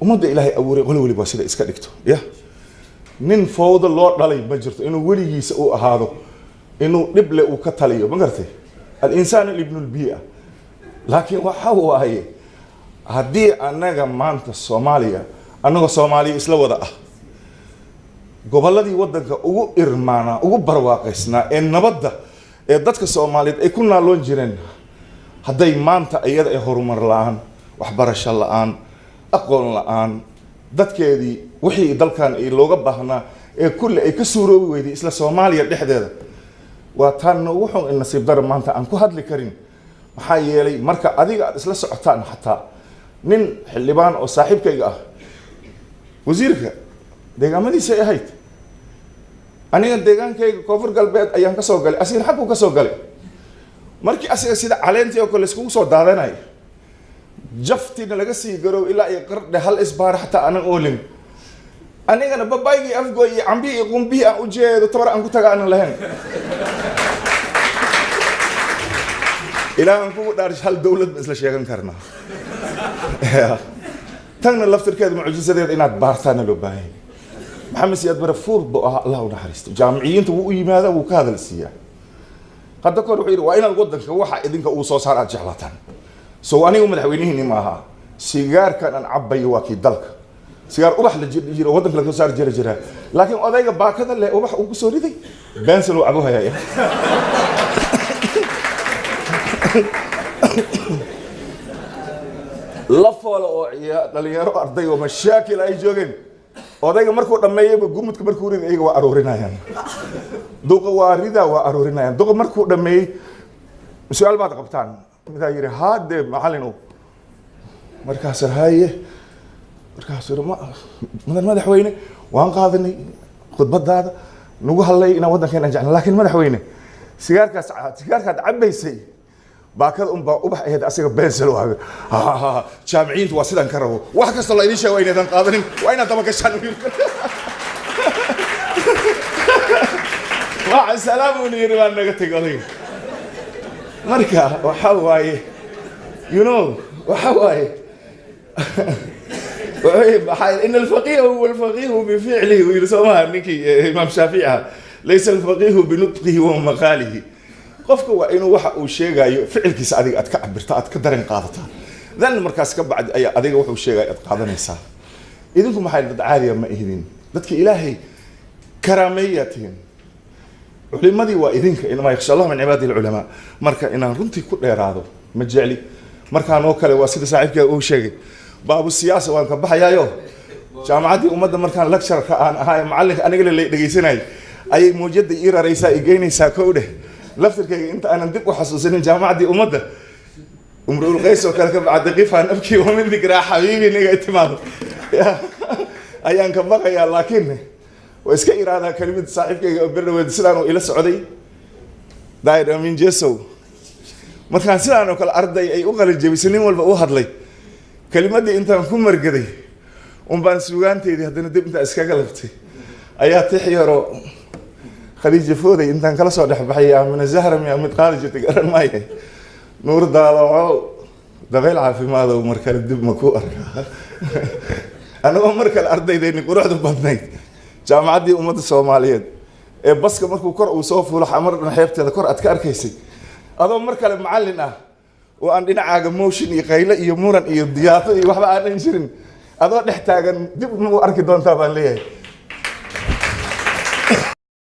ummadda ilaahay abuuray qolo waliba sida iska dhigto ya nin fowdo loo dhalay ma jirto inuu weligiisa uu ahaado inuu dhib le uu ka taliyo ma gartay al-insaanu ibnu al-bii'a laakiin waxa waaye haddii annaga maanta Soomaaliya annaga Soomaaliya isla wada ah gobolladii waddanka ugu irmaana ugu barwaaqaysnaa ee nabadda ee dadka Soomaaliyeed ay ku naaloon jireen hadday maanta iyada ay horumar la'aan waxbarasho la'aan aqoon la'aan dadkeedii wixii dalkan ay looga baahnaa ee kulli ay ka suuroobi weyday isla Soomaaliya dhexdeeda waa tan wuxuu in nasiib dar maanta aan ku hadli karin maxaa yeelay marka adiga aad isla socotaan xataa nin xildhibaan oo saaxiibkayga ah wasiirka deegaamadiisa ay ahayd aniga deegaankayga koonfur galbeed ayaan ka soo galay asiga xaq uu ka soo galay markii asiga sida caleentii oo kale isku soo daadanay jaftina laga sii garow ilaa ay qardhe hal isbaar xataa anan oolin anigana babaygi afgo iyo cambi iyo qumbi aan u jeedo tabar aan ku taga aan lahayn ilaa aan ku dhaarish hal dawlad isla sheegan karna tagna laftirkeeda mucjisadeed inaad baartaan loo baahay maxamed siyaad barafuur boo Allah u naxariisto jaamiciyiintu wuu yimaada wuu ka hadal siiyaa hadda kor wuxuu yiri waa inaan wadanka waxa idinka uu soo saar aad jeclataan soo anigu madaxweynihiina ma aha sigaarkan aan cabayo waa kii dalka sigaar ubax la jiro wadanka laga saar jira laakiin odayga baakada leh ubax uu ku soo riday bensel uu cabuhaya la foolo oo dhalinyaro arday oo mashaakil ay joogeen odayga markuu dhameeyay gumudka markuu riday iyaga waa aroorinayaan duqa waa rida waa aroorinayaan duqa markuu dhameeyay su'aal baad qabtaan midaa yiri haade macallin markaas haye markaas madaxweyne waan qaadanay khudbadaada nagu hadlay inaan wadankeena jeclaan laakiin madaxweyne sigaarkaad cabaysay baakada baa ubax ahayd asiga bensel waa jaamiciintu waa sidan ka rabo wax kasta la idin sheego inaadan qaadanin waa inaad daba gashaan waa salaamu niir waan naga tagay marka waxa waaye waxa waaye إن الفقيه هو الفقيه بفعله ويرسمها نكي إمام شافعي ليس الفقيه بنطقه ومقاله قفك وإنه وح وشيء فعل كيس أديك أتكعب برتأت كدرن قاطته ذن المركز كبعد أي أديك وح وشيء أتقاضى نساء إذنكم حال عالية ما إهدين ذاتك إلهي كراميتهم علم دي وإذنك إنما يخشى الله من عباده العلماء مركا إن رنتي كل إرادة مجالي مركا نوكل واسيد ساعدك أو شيء باب السياسة وأنا كبحيا يو جامعتي ومدة مركان لكشر كأن هاي معلق أنا قل اللي دقيسناي أي موجود إيرا رئيسا إيجيني ساكوده لفتر كي أنت أنا ندق وحسوسين جامعتي ومدة أمرو القيس وكذا بعد دقيقة نبكي ومن ذكرى حبيبي نيجي اهتمام أيام كبحيا لكن وإسك إيرا كلمة صاحب كي برد سلانو إلى السعودية داير من جسو مركان سلانو كالأرض أي أقل الجبسنين والبؤوه لي كلمة أنت مفهوم مرقدي ومبان سوغانتي دي هدنا دب أنت أسكاك لفتي أيات تحيرو خليج فودي أنت كلا صار بحيا من الزهرة من متقالج تقرن ماي نور دالو دغيل عافي ماذا ومركل الدب مكور أنا ومركل الأرض يديني قروح دبناي جامعة دي أمة الصوماليين بس كمركو كر وصوف ولا حمر نحيفتي هذا كر أتكار كيسي هذا مركل معلنا وأن دينا موشن يقيل يمورن يضياطي وحبا أنا نشرين هذا نحتاج دب مو أركي دون تابان ليه